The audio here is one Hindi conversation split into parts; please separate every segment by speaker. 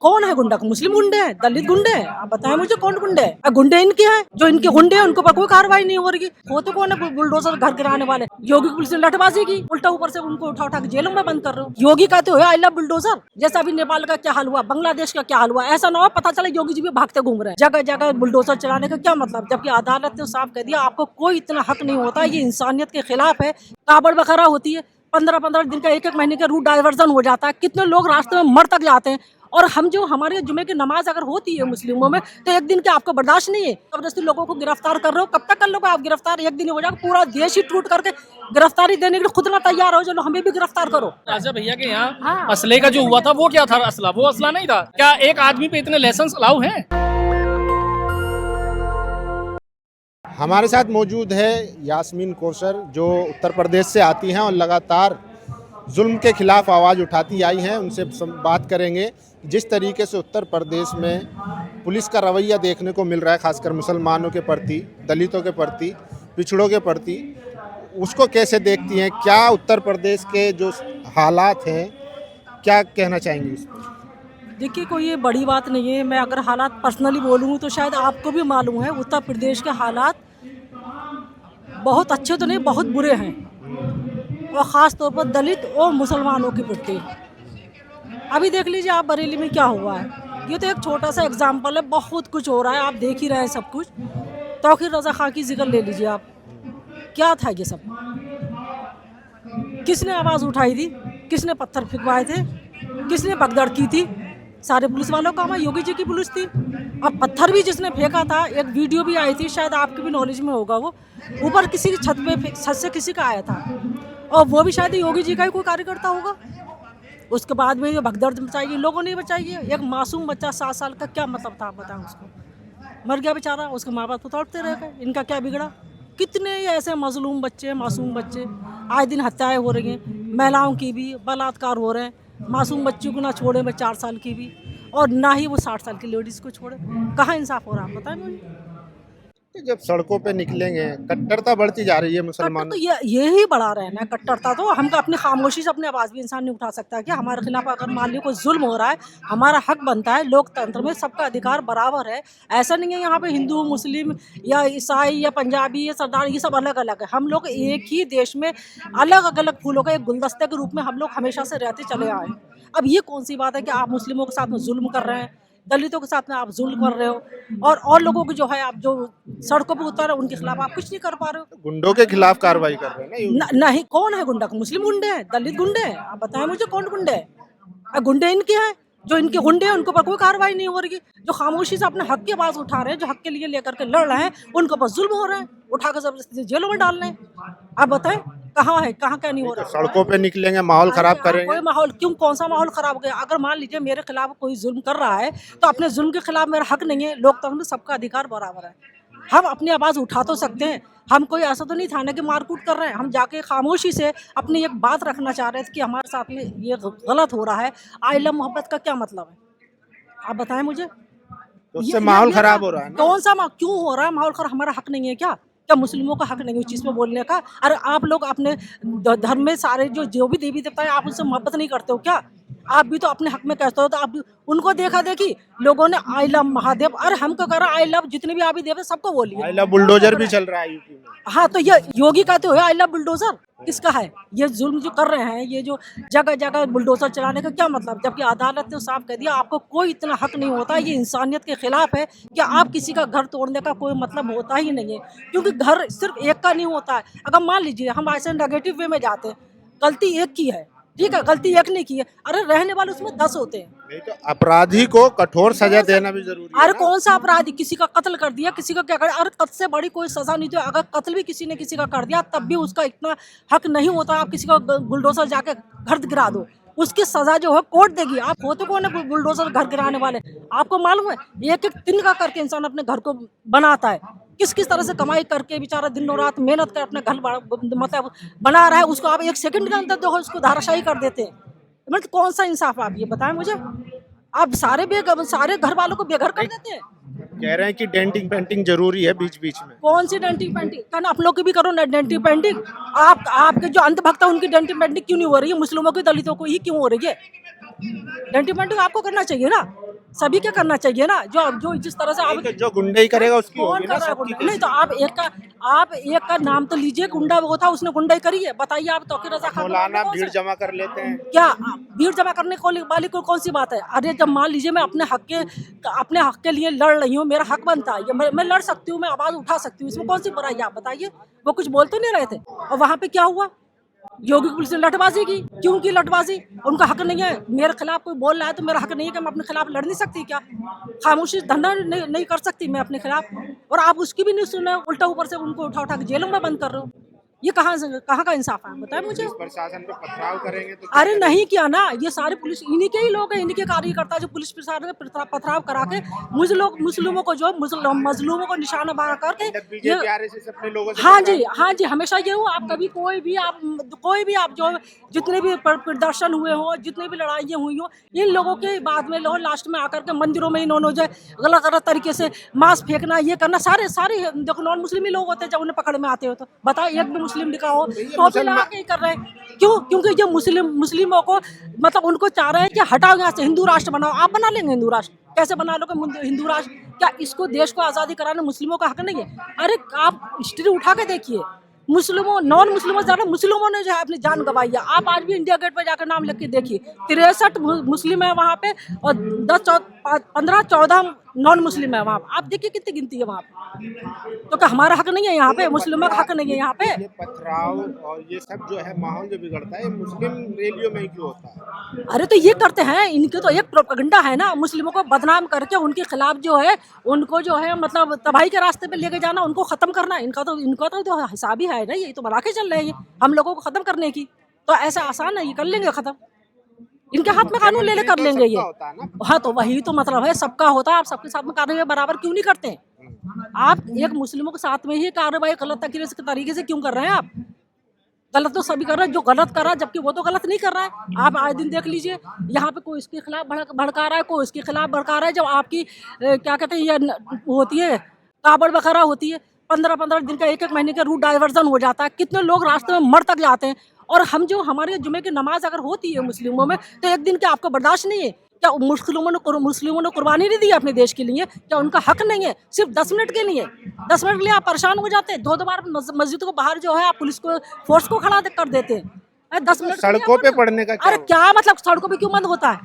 Speaker 1: कौन है गुंडा? मुस्लिम गुंडे हैं, दलित गुंडे हैं? आप बताएं मुझे कौन गुंडे हैं? गुंडे इनके हैं, जो इनके गुंडे हैं उनको पर कोई कार्रवाई नहीं हो रही। वो तो कौन है बुलडोजर घर गिराने वाले? योगी पुलिस ने लठबाजी की, उल्टा ऊपर से उनको उठा उठा के जेलों में बंद कर रहे हो। योगी कहते हो आई लव बुलडोजर। जैसा अभी नेपाल का क्या हाल हुआ, बांग्लादेश का क्या हाल हुआ, ऐसा ना हो पता चले योगी जी भी भागते घूम रहे हैं जगह जगह। बुलडोजर चलाने का क्या मतलब? जबकि अदालत ने साफ कह दिया आपको कोई इतना हक नहीं होता, ये इंसानियत के खिलाफ है। काबड़ बखरा होती है, 15-15 दिन का, 1-1 महीने का रूट डाइवर्जन हो जाता है, कितने लोग रास्ते में मर तक जाते हैं। और हम जो हमारे जुमे की नमाज अगर होती है मुस्लिमों में, तो एक दिन के आपको बर्दाश्त नहीं है? जबरदस्ती लोगों को गिरफ्तार कर रहे हो, कब तक कर लोगे आप गिरफ्तार? एक दिन हो जाएगा, पूरा देश ही टूट करके गिरफ्तारी देने के लिए खुद ना तैयार हो, चलो हमें भी गिरफ्तार करो।
Speaker 2: राजा भैया के यहाँ असले का जो हुआ था वो क्या था? असला वो असला नहीं था क्या? एक आदमी पे इतने लाइसेंस अलाउ हैं?
Speaker 3: हमारे साथ मौजूद है यास्मीन कौसर, जो उत्तर प्रदेश से आती हैं और लगातार जुल्म के खिलाफ आवाज़ उठाती आई हैं। उनसे बात करेंगे जिस तरीके से उत्तर प्रदेश में पुलिस का रवैया देखने को मिल रहा है, खासकर मुसलमानों के प्रति, दलितों के प्रति, पिछड़ों के प्रति, उसको कैसे देखती हैं? क्या उत्तर प्रदेश के जो हालात हैं, क्या कहना चाहेंगी उस पर?
Speaker 1: देखिए, कोई ये बड़ी बात नहीं है। मैं अगर हालात पर्सनली बोलूँ तो शायद आपको भी मालूम है, उत्तर प्रदेश के हालात बहुत अच्छे तो नहीं, बहुत बुरे हैं, और ख़ास तौर पर दलित और मुसलमानों के प्रति। अभी देख लीजिए आप, बरेली में क्या हुआ है। ये तो एक छोटा सा एग्जाम्पल है, बहुत कुछ हो रहा है, आप देख ही रहे हैं सब कुछ। तौकीर रज़ा खां की जिक्र ले लीजिए आप, क्या था ये सब? किसने आवाज़ उठाई थी? किसने पत्थर फेंकवाए थे? किसने भगदड़ की थी? सारे पुलिस वालों का काम है, योगी जी की पुलिस थी। अब पत्थर भी जिसने फेंका था, एक वीडियो भी आई थी, शायद आपके भी नॉलेज में होगा, वो ऊपर किसी की छत से किसी का आया था, और वो भी शायद योगी जी का ही कोई कार्यकर्ता होगा। उसके बाद में ये भगदड़ बचाइए, लोगों ने बचाइए। एक मासूम बच्चा 7 साल का, क्या मतलब था बताएं? उसको मर गया बेचारा, उसके माँ बाप तो तड़पते रह गए। इनका क्या बिगड़ा? कितने ऐसे मजलूम बच्चे, मासूम बच्चे, आए दिन हत्याएं हो रही हैं, महिलाओं की भी बलात्कार हो रहे हैं। मासूम बच्चों को ना छोड़े में 4 साल की भी, और ना ही वो 60 साल की लेडीज़ को छोड़े। कहाँ इंसाफ हो रहा है बताएं मुझे?
Speaker 3: तो जब सड़कों पे निकलेंगे, कट्टरता बढ़ती जा रही है मुसलमानों।
Speaker 1: तो ये ही बढ़ा रहे हैं ना कट्टरता। तो हम अपनी खामोशी से अपनी आवाज़ भी इंसान नहीं उठा सकता कि हमारे खिलाफ अगर मान लीजिए कोई जुल्म हो रहा है, हमारा हक बनता है। लोकतंत्र में सबका अधिकार बराबर है। ऐसा नहीं है यहाँ पे हिंदू, मुस्लिम या ईसाई या पंजाबी या सरदार, ये सब अलग अलग है। हम लोग एक ही देश में अलग अलग फूलों का एक गुलदस्ते के रूप में हम लोग हमेशा से रहते चले आए। अब ये कौन सी बात है कि आप मुस्लिमों के साथ में जुल्म कर रहे हैं, दलितों के साथ में आप जुल्म कर रहे हो, और लोगों को जो है आप जो सड़कों पे उतर रहे हो उनके खिलाफ आप कुछ नहीं कर पा रहे हो।
Speaker 3: गुंडों के खिलाफ कार्रवाई कर रहे हैं ना
Speaker 1: नहीं, कौन है गुंडा? मुस्लिम गुंडे हैं, दलित गुंडे हैं? आप बताएं मुझे कौन गुंडे हैं? गुंडे इनके हैं, जो इनके गुंडे हैं उनको पर कोई कार्रवाई नहीं हो रही। जो खामोशी से अपने हक की आवाज उठा रहे हैं, जो हक के लिए लेकर के लड़ रहे हैं, उनको पर जुल्म हो रहे हैं, उठाकर जबरदस्ती जेलों में डाल रहे हैं। आप बताएं कहाँ है, कहाँ क्या नहीं हो रहा?
Speaker 3: सड़कों पे निकलेंगे, माहौल खराब करेंगे।
Speaker 1: कोई माहौल क्यों? कौन सा माहौल खराब हो गया? अगर मान लीजिए मेरे खिलाफ कोई जुल्म कर रहा है, तो अपने जुल्म के खिलाफ मेरा हक नहीं है? लोकतंत्र में सबका अधिकार बराबर है, हम अपनी आवाज़ उठा तो सकते हैं। हम कोई ऐसा तो नहीं थाने की मारकूट कर रहे हैं, हम जाके खामोशी से अपनी एक बात रखना चाह रहे थे कि हमारे साथ में ये गलत हो रहा है। आई लव मोहब्बत का क्या मतलब है? आप बताएं मुझे।
Speaker 3: तो उससे माहौल खराब हो रहा है ना?
Speaker 1: कौन सा क्यों हो रहा है माहौल खराब? हमारा हक नहीं है क्या? क्या मुस्लिमों का हक नहीं है उस चीज़ में बोलने का? अरे आप लोग अपने धर्म में सारे जो भी देवी देवता है, आप उनसे मोहब्बत नहीं करते हो क्या? आप भी तो अपने हक में कहते हो, तो आप उनको देखा देखी लोगों ने आई लव महादेव, अरे हमको कह रहा आई लव जितने भी आबी देव सबको बोलिए।
Speaker 3: आई लव बुलडोजर भी चल रहा है यूपी में।
Speaker 1: हाँ, तो ये योगी कहते हो आई लव बुलडोजर, किसका है? ये जुल्म जो कर रहे हैं, ये जो जगह जगह बुलडोजर चलाने का क्या मतलब? जबकि अदालत ने साफ कह दिया आपको कोई इतना हक नहीं होता, ये इंसानियत के खिलाफ है कि आप किसी का घर तोड़ने का कोई मतलब होता ही नहीं है। क्योंकि घर सिर्फ एक का नहीं होता है। अगर मान लीजिए हम ऐसे नेगेटिव वे में जाते हैं, गलती एक की है, ठीक है, गलती एक नहीं की है, अरे रहने वाले उसमें 10 होते हैं।
Speaker 3: नहीं तो अपराधी को कठोर सजा देना भी जरूरी है।
Speaker 1: अरे कौन सा अपराधी? किसी का कत्ल कर दिया, किसी का क्या कर, अरे कत्ल से बड़ी कोई सजा नहीं। तो अगर कत्ल भी किसी ने किसी का कर दिया, तब भी उसका इतना हक नहीं होता आप किसी का बुलडोजर जाके घर गिरा दो, उसकी सजा जो है कोर्ट देगी। आप होते कौन है बुलडोजर घर गिराने वाले? आपको मालूम है एक एक दिन का करके इंसान अपने घर को बनाता है, किस किस तरह से कमाई करके बेचारा दिन और रात मेहनत कर अपने घर मतलब बना रहा है, उसको आप 1 सेकंड के अंदर जो है उसको धाराशाही कर देते हैं। मतलब कौन सा इंसाफ? आप ये बताएं मुझे। आप सारे घर वालों को बेघर कर देते हैं।
Speaker 3: कह रहे हैं कि डेंटिंग पेंटिंग जरूरी है बीच बीच में।
Speaker 1: कौन सी डेंटिंग पेंटिंग? कहना आप लोग की भी करो ना डेंटिंग पेंटिंग। आपके जो अंधभक्त है उनकी डेंटिंग पेंटिंग क्यों नहीं हो रही है? मुस्लिमों की, दलितों को ही क्यों हो रही है? डेंटिंग पेंटिंग आपको करना चाहिए ना। सभी क्या करना चाहिए ना, जो जिस तरह से आप
Speaker 3: तो जो गुंडे ही करेगा उसकी
Speaker 1: कौन
Speaker 3: होगी
Speaker 1: कर
Speaker 3: ना
Speaker 1: रहा है
Speaker 3: सबकी।
Speaker 1: गुंडा? नहीं तो आप एक का नाम तो लीजिए, गुंडा वो था, उसने गुंडाई करी है, बताइए आप। तौकीर रजा खान
Speaker 3: मौलाना
Speaker 1: कौन सा-
Speaker 3: भीड़ जमा कर लेते हैं।
Speaker 1: क्या भीड़ जमा करने वाली को कौन सी बात है? अरे जब मान लीजिए मैं अपने हक के लिए लड़ रही हूँ, मेरा हक बनता है, मैं लड़ सकती हूँ, मैं आवाज उठा सकती हूँ, इसमें कौन सी बुराई है? आप बताइए। वो कुछ बोल तो नहीं रहे थे, और वहां पे क्या हुआ? योगी पुलिस ने लठबाजी की। क्यों की लठबाजी? उनका हक नहीं है, मेरे खिलाफ कोई बोल रहा है तो मेरा हक नहीं है कि मैं अपने खिलाफ लड़ नहीं सकती क्या? खामोशी धरना नहीं कर सकती मैं अपने खिलाफ? और आप उसकी भी नहीं सुन रहे हो, उल्टा ऊपर से उनको उठा उठा के जेलों में बंद कर रहे हो। ये कहाँ का इंसाफ है? बताए मुझे।
Speaker 3: पुलिस प्रशासन पे पथराव करेंगे तो
Speaker 1: अरे नहीं किया ना, ये सारे पुलिस इन्हीं के ही लोग हैं, इन्हीं के कार्यकर्ता जो पुलिस प्रशासन में पथराव करा के मुस्लिमों को जो मजलूमों को निशाना बना करके
Speaker 3: बीजेपी आरएसएस अपने लोगों से
Speaker 1: हाँ जी हमेशा ये हो। आप कभी कोई भी आप जो जितने भी प्रदर्शन हुए हो, जितने भी लड़ाइयाँ हुई हो, इन लोगों के बाद में लोग लास्ट में आकर के मंदिरों में इन्होंने जो गलत गलत तरीके से मांस फेंकना, ये करना, सारे देखो नॉन मुस्लिम ही लोग होते हैं जब उन्हें पकड़ में आते हो तो बताओ, एक भी मुस्लिम दिखा हो तो भी लगा के ही कर रहे हैं। क्यों? क्योंकि जो मुस्लिमों को मतलब उनको चाह रहे हैं कि हटाओ यहाँ से, हिंदू राष्ट्र बनाओ। आप बना लेंगे हिंदू राष्ट्र? कैसे बना लोगे हिंदू राष्ट्र? क्या इसको देश को आज़ादी कराने मुस्लिमों का हक नहीं है? अरे आप हिस्ट्री उठा के देखिए, नॉन मुस्लिमों ज्यादा मुस्लिमों ने जो है अपनी जान गंवाई है। आप आज भी इंडिया गेट पर जाकर नाम लिख के देखिए, 63 मुस्लिम है वहाँ पे और 15-14 नॉन मुस्लिम है वहाँ पे। आप देखिए कितनी गिनती है वहाँ पे। तो क्या हमारा हक नहीं है यहाँ पे? मुस्लिमों का हक नहीं है यहाँ पे?
Speaker 3: ये पथराव और ये सब जो है माहौल जो बिगड़ता है, ये मुस्लिम रैलियों में ही क्यों होता है?
Speaker 1: अरे तो ये करते हैं, इनके तो एक प्रोपेगेंडा है ना, मुस्लिमों को बदनाम करके उनके खिलाफ जो है उनको जो है मतलब तबाही के रास्ते पे लेके जाना, उनको खत्म करना। इनका तो हिसाब ही है ना, ये तो बना के चल रहे हैं हम लोगों को खत्म करने की। तो ऐसा आसान है, ये कर लेंगे खत्म, इनके हाथ में कानून ले कर लेंगे ये। हाँ तो वही तो मतलब है, सबका होता है। आप सबके साथ में कार्रवाई बराबर क्यों नहीं करते हैं? आप एक मुस्लिमों के साथ में ही कार्रवाई गलत तरीके से क्यों कर रहे हैं? आप गलत तो सभी कर रहे हैं, जो गलत कर रहा है जबकि वो तो गलत नहीं कर रहा है। आप आए दिन देख लीजिए, यहाँ पे कोई इसके खिलाफ भड़का रहा है, कोई इसके खिलाफ भड़का रहा है। जब आपकी क्या कहते हैं ये होती है कावड़ वगैरह होती है, 15-15 दिन का, 1-1 महीने का रूट डाइवर्जन हो जाता है, कितने लोग रास्ते में मर तक जाते हैं। और हम जो हमारे जुमे की नमाज अगर होती है मुस्लिमों में, तो एक दिन क्या आपको बर्दाश्त नहीं है? क्या मुस्लिमों ने कुर्बानी नहीं दी अपने देश के लिए? क्या उनका हक नहीं है? सिर्फ 10 मिनट के लिए, 10 मिनट के लिए आप परेशान हो जाते हैं। 2 बार मस्जिद को बाहर जो है आप पुलिस को फोर्स को खड़ा कर देते हैं। 10 मिनट
Speaker 3: सड़कों पे पड़ने का
Speaker 1: अरे क्या मतलब? सड़कों पे क्यों बंद होता है?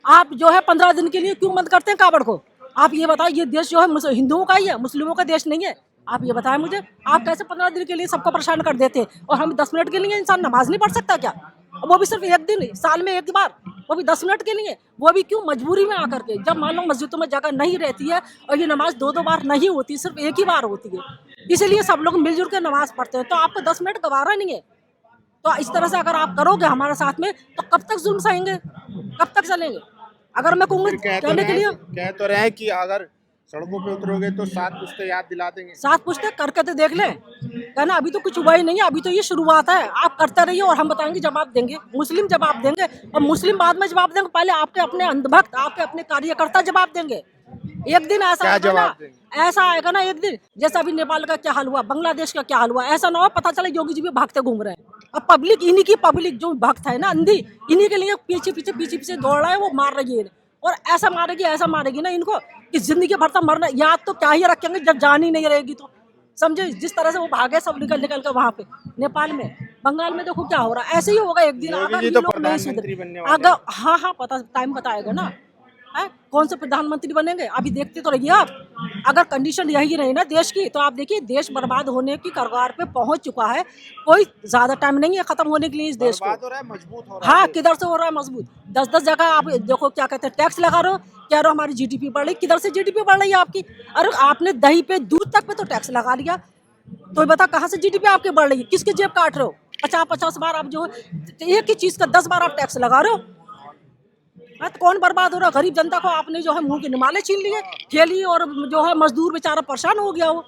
Speaker 1: आप जो है 15 दिन के लिए क्यों बंद करते हैं कावड़ को? आप ये बताइए, ये देश जो है हिंदुओं का ही है, मुस्लिमों का देश नहीं है। आप ये बताएं मुझे, आप कैसे 15 दिन के लिए सबको परेशान कर देते हैं? और हम 10 मिनट के लिए इंसान नमाज नहीं पढ़ सकता क्या? वो भी सिर्फ एक दिन, साल में एक बार, वो भी 10 मिनट के लिए। वो भी क्यों? मजबूरी में आकर के, जब मान लो मस्जिदों में जगह नहीं रहती है और ये नमाज 2-2 बार नहीं होती, सिर्फ एक ही बार होती है, इसीलिए सब लोग मिलजुल के नमाज पढ़ते हैं। तो आपको 10 मिनट गवारा नहीं है। तो इस तरह से अगर आप करोगे हमारे साथ में, तो कब तक जुल्म सहेंगे? कब तक चलेंगे? अगर मैं कहूँगी कहने के लिए,
Speaker 3: कह तो रहे हैं कि अगर सड़कों पे उतरोगे तो 7 पुश्ते याद दिला देंगे।
Speaker 1: 7 पुश्ते करके तो देख लें, कहना अभी तो कुछ हुआ ही नहीं है, अभी तो ये शुरुआत है। आप करते रहिए और हम बताएंगे, जवाब देंगे, मुस्लिम जवाब देंगे। और मुस्लिम बाद में जवाब देंगे, पहले आपके अपने अंधभक्त, आपके अपने कार्यकर्ता जवाब देंगे। एक दिन ऐसा आएगा ना, एक दिन जैसा अभी नेपाल का क्या हाल हुआ, बांग्लादेश का क्या हाल हुआ, ऐसा ना हो पता चले योगी जी भी भागते घूम रहे हैं। अब पब्लिक, इन्हीं की पब्लिक जो भक्त है ना, अंधी, इन्हीं के लिए पीछे दौड़ रहा है, वो मार रही है। और ऐसा मारेगी ना इनको कि जिंदगी भर तक मरना, याद तो क्या ही रखेंगे जब जान ही नहीं रहेगी। तो समझे, जिस तरह से वो भागे सब निकल कर वहाँ पे नेपाल में, बंगाल में देखो क्या हो रहा है। ऐसे ही होगा एक दिन, अगर ये लोग नहीं सुधरे। अगर हाँ पता टाइम बताएगा ना है कौन से प्रधानमंत्री बनेंगे। अभी देखते तो रहिए आप, अगर कंडीशन यही रही ना देश की, तो आप देखिए देश बर्बाद होने की कगार पे पहुंच चुका है। कोई ज्यादा टाइम नहीं है खत्म होने के लिए इस देश को।
Speaker 3: मजबूत हो रहा है।
Speaker 1: हाँ, किधर से हो रहा है मजबूत? 10-10 जगह आप देखो क्या कहते हैं, टैक्स लगा रहे हो, कह रहे हो हमारी जीडीपी बढ़ रही। किधर से जीडीपी बढ़ रही है आपकी? अरे आपने दही पे, दूध तक पे तो टैक्स लगा लिया, तो बता कहाँ से जीडीपी आपकी बढ़ रही है? किसके जेब काट रहे हो? 50-50 बार आप जो एक ही चीज का 10 बार आप टैक्स लगा रहे हो। तो कौन बर्बाद हो रहा है? गरीब जनता को आपने जो है मुंह के निमाले छीन लिए। ठेली और जो है मजदूर बेचारा परेशान हो गया, वो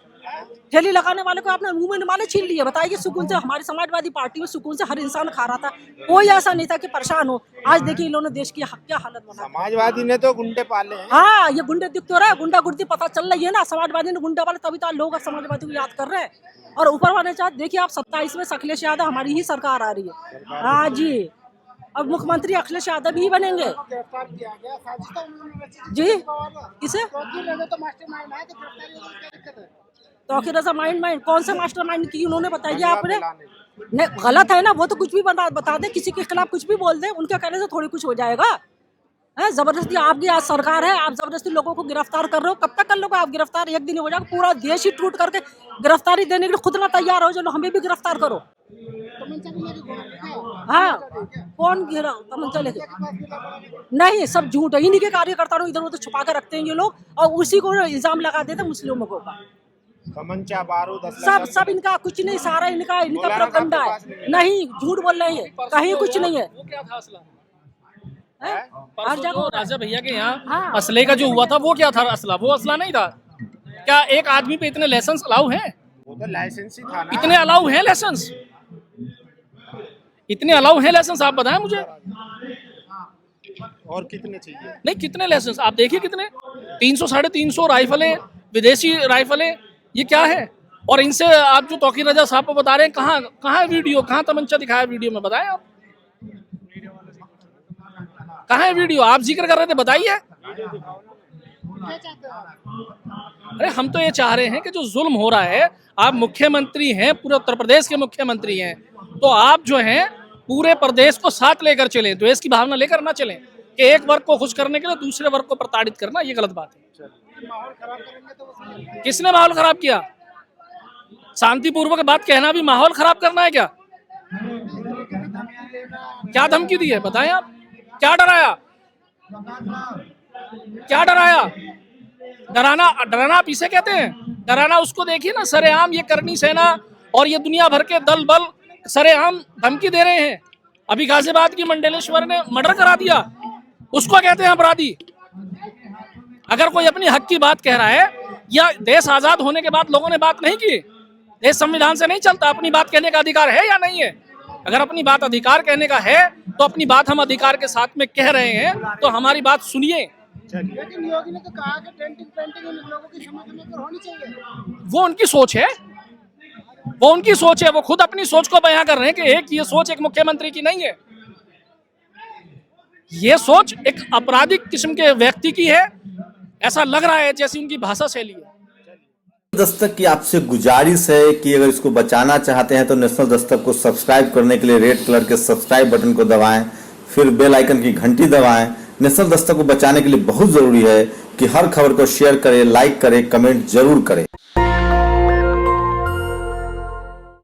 Speaker 1: ठेली लगाने वाले को आपने मुंह में निमाले छीन लिए। बताइए, सुकून से हमारी समाजवादी पार्टी में सुकून से हर इंसान खा रहा था, कोई ऐसा नहीं था कि परेशान हो। आज देखिए इन्होंने देश की क्या हालत बना।
Speaker 3: समाजवादी ने तो गुंडे पाले हैं।
Speaker 1: हाँ, ये गुंडे दिख तो रहा है, गुंडा गुर्दी पता चल रही है ना। समाजवादी ने गुंडा वाले, तभी तो लोग समाजवादी को याद कर रहे हैं। और ऊपर वाले चाहते देखिए आप, 27 में अखिलेश यादव हमारी ही सरकार आ रही है। हाँ जी, अब मुख्यमंत्री अखिलेश यादव ही बनेंगे।
Speaker 4: गिरफ्तार किया गया, साजिश तो उन्होंने रची थी।
Speaker 1: जी किसे?
Speaker 4: तौकीर रजा तो मास्टरमाइंड है, तो गिरफ्तारी होगी, क्या दिक्कत है?
Speaker 1: तौकीर रजा माइंड कौन सा मास्टरमाइंड की उन्होंने बताइए आपने? नहीं गलत है ना, वो तो कुछ भी बता दे, किसी के खिलाफ कुछ भी बोल दे, उनके कहने से थोड़ी कुछ हो जाएगा। है जबरदस्ती आपकी आज सरकार है, आप जबरदस्ती लोगों को गिरफ्तार कर रहे हो, कब तक कर लोगे आप गिरफ्तार? एक दिन हो जाएगा, पूरा देश ही टूट करके गिरफ्तारी देने के लिए खुद ना तैयार हो, चलो हमें भी गिरफ्तार करो।
Speaker 4: तमंचा भी लेके घूमा क्या?
Speaker 1: हाँ कौन गिरा तमंचा लेके? नहीं सब झूठ है, इन्हीं के कार्यकर्ताओं इधर उधर छुपा कर रखते हैं ये लोग, और उसी को इल्जाम लगा देते मुस्लिमों को।
Speaker 3: तमंचा बारूद असला
Speaker 1: सब इनका कुछ नहीं, सारा इनका प्रोपगंडा है। नहीं झूठ बोल रहे हैं, कहीं कुछ नहीं है।
Speaker 2: वो क्या था असला?
Speaker 1: हर
Speaker 2: परसों
Speaker 1: जगह
Speaker 2: जो राजा भैया के यहाँ
Speaker 1: हाँ।
Speaker 2: असले का जो हुआ था वो क्या था असला? वो असला नहीं था क्या? एक आदमी पे इतने लाइसेंस अलाउ हैं?
Speaker 3: वो तो लाइसेंस ही था ना।
Speaker 2: इतने अलाउ हैं लाइसेंस? इतने अलाउ हैं लाइसेंस? आप बताएं मुझे।
Speaker 3: और कितने चाहिए?
Speaker 2: नहीं कितने लाइसेंस आप देखिए, कितने 300 350 राइफलें, विदेशी राइफलें, ये क्या है? और इनसे आप जो तौकीर रजा साहब को बता रहे हैं, कहाँ वीडियो, कहाँ तमंचा दिखाया वीडियो में? बताएं आप, कहाँ है वीडियो? आप जिक्र कर रहे थे, बताइए।
Speaker 4: क्या चाहते हो आप?
Speaker 2: अरे हम तो ये चाह रहे हैं कि जो जुल्म हो रहा है, आप मुख्यमंत्री हैं, पूरे उत्तर प्रदेश के मुख्यमंत्री हैं, तो आप जो हैं पूरे प्रदेश को साथ लेकर चलें, द्वेष की भावना लेकर ना चलें कि एक वर्ग को खुश करने के लिए दूसरे वर्ग को प्रताड़ित करना, ये गलत बात है।
Speaker 4: माहौल खराब करेंगे तो वो सही है।
Speaker 2: किसने माहौल खराब किया? शांतिपूर्वक बात कहना भी माहौल खराब करना है क्या? क्या धमकी दी है बताएं आप? क्या डराया? क्या डराया? डराना आप इसे कहते हैं? डराना उसको देखिए ना, सरेआम ये करनी सेना और ये दुनिया भर के दल बल सरेआम धमकी दे रहे हैं। अभी गाजियाबाद की मंडलेश्वर ने मर्डर करा दिया, उसको कहते हैं अपराधी। अगर कोई अपनी हक की बात कह रहा है, या देश आजाद होने के बाद लोगों ने बात नहीं की, देश संविधान से नहीं चलता, अपनी बात कहने का अधिकार है या नहीं है? अगर अपनी बात अधिकार कहने का है तो अपनी बात हम अधिकार के साथ में कह रहे हैं, तो हमारी बात सुनिए।
Speaker 4: लेकिन योगी ने तो कहा कि डेंटिंग पेंटिंग इन लोगों की समय समय पर होनी चाहिए।
Speaker 2: वो उनकी सोच है, वो उनकी सोच है, वो खुद अपनी सोच को बयां कर रहे हैं कि एक ये सोच एक मुख्यमंत्री की नहीं है, ये सोच एक आपराधिक किस्म के व्यक्ति की है, ऐसा लग रहा है जैसी उनकी भाषा शैली है।
Speaker 5: दस्तक की आपसे गुजारिश है कि अगर इसको बचाना चाहते हैं तो नेशनल दस्तक को सब्सक्राइब करने के लिए रेड कलर के सब्सक्राइब बटन को दबाएं, फिर बेल आइकन की घंटी दबाएं। नेशनल दस्तक को बचाने के लिए बहुत जरूरी है कि हर खबर को शेयर करें, लाइक करें, कमेंट जरूर करें।